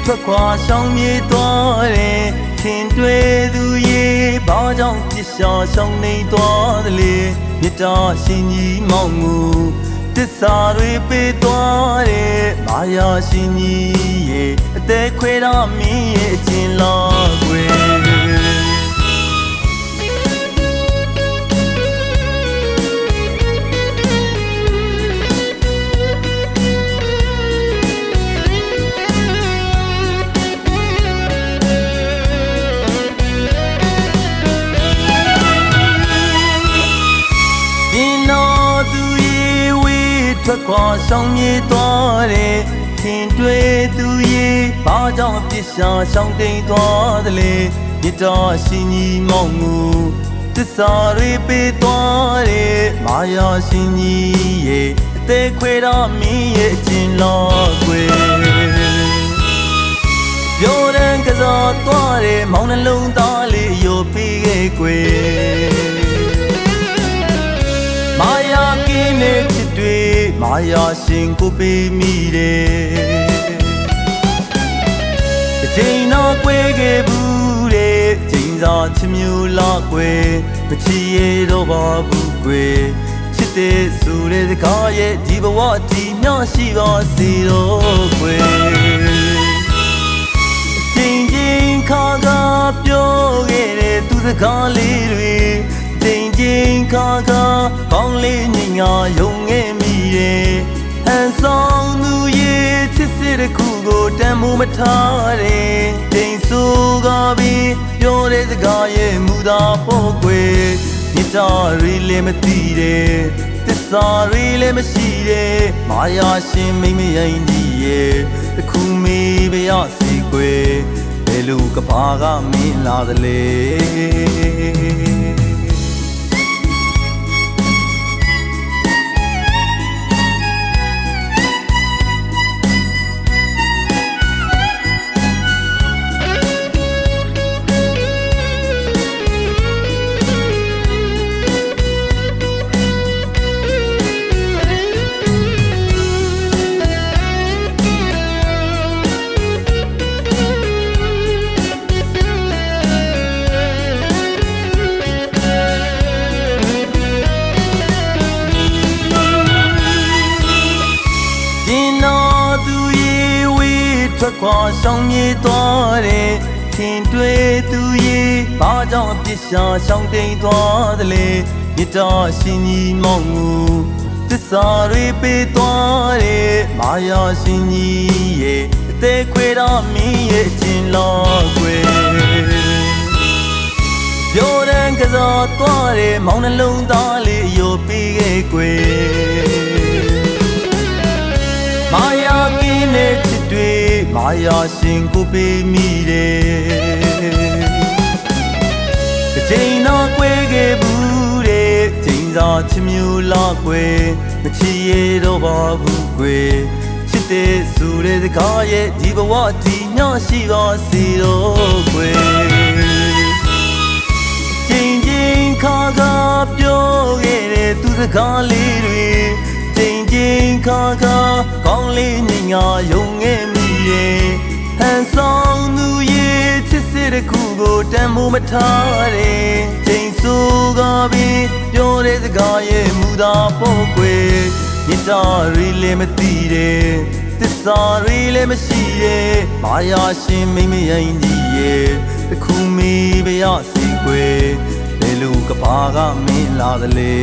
ထွက်ခွာရှောင်ပြေးသွားတယ်ခင်တွေ့သူရေဘာကြောင့်ပြစ်ရှာရှောင်နေသွားသလဲမြတ်တာရှင်ကြီးမောင်ကိုတစ္ဆာတွေပေးသွားတယ်မာယာရှင်ကြီးရေအသက်ခွဲတော့မင်းရဲ့အချင်းတော်ကွယ်ထွက်ခွာရှောင်ပြေးသွားတယ်ခင်တွေ့သူရေဘာကြောင့်ပြစ်ရှာရှောင်တိမ်သွားသလဲမြတ်တာရှင်ကြီးမောင်ကိုတစ္ဆာတွေပေးသွားတယ်မာယာရှင်ကြီးရေအသေးခွဲတော့မင်းရဲ့အချင်းတော်ကွယ်ပြောတဲ့ကစားသွားတယ်မောင်နှလုံးသားလေးရိုပေးခဲ့ကွယ်မာယာကင်းနေချစ်တွေမာယာရှင်ကိုပေးမိတယ်အချိန်တော့ကွယ်ခဲ့ဘူးတဲ့ချိန်စာချစ်မျိုးလားကွယ်မချီရတော့ပါဘူးကွယ်ချစ်တဲ့ဆိုတဲ့စကားရဲ့ဒီဘဝဒီမျှရှိပါစေတော့ကွယ်ချိန်ချင်းခါခါပြောခဲ့တဲ့သူစကားလေးတွေချိန်ခါခါကောင်းလေးညင်ငါယုံခဲ့မိတယ်ဟန်ဆောင်သူရဲ့ချစ်စစ်တစ်ခုကိုတန်မိုးမထားတယ်ချိန်ဆိုကပြီးပြောတဲ့စကားရဲ့မူသာဖို့ကွယ်မြတ်တာရီလည်းမသိတယ်သစ္စာရီလည်းမရှိတယ်မာယာရှင်မိမရင်ကြီးရဲ့တခုမေးပြရစီကွယ်ဘယ်လိုကဘာကမင်းလာသလဲထွက်ခွာရှောင်ပြေးသွားတယ်ခင်တွေ့သူရေဘာကြောင့်ပြစ်ရှာရှောင်တိမ်သွားသလဲမြတ်တာရှင်ကြီးမောင်ကိုတစ္ဆာတွေပေးသွားတယ်မာယာရှင်ကြီးရေအသေးခွဲတော့မင်းရဲ့အချင်းတော်ကွယ်ပြောတဲ့ကစားသွားတယ်မောင်နှလုံးသားလေးရိုပေးခဲ့ကွယ်မာယာကင်းနေချစ်တွေမာယာရှင်ကိုပေးမိတယ်အချိန်တော့ကွယ်ခဲ့ဘူးတဲ့ချိန်စာချစ်မျိုးလားကွယ်မချီရတော့ပါဘူးကွယ်ချစ်တဲ့ဆိုတဲ့စကားရဲ့ဒီဘဝဒီမျှရှိပါစေတော့ကွယ်ချိန်ချင်းခါခါပြောခဲ့တဲ့သူစကားလေးတွေချိန်ခါခါကောင်းလေးညင်ငါယုံခဲ့မိတယ်ဟန်ဆောင်သူရဲ့ချစ်စစ်တစ်ခုကိုတန်မိုးမထားတယ်ချိန်ဆိုကပြီးပြောတဲ့စကားရဲ့မူသာဖို့ကွယ်မြတ်တာရီလည်းမသိတယ်သစ္စာရီလည်းမရှိတယ်မာယာရှင်မိမရင်ကြီးရဲ့တခုမေးပြရစီကွယ်ဘယ်လိုကဘာကမင်းလာသလဲ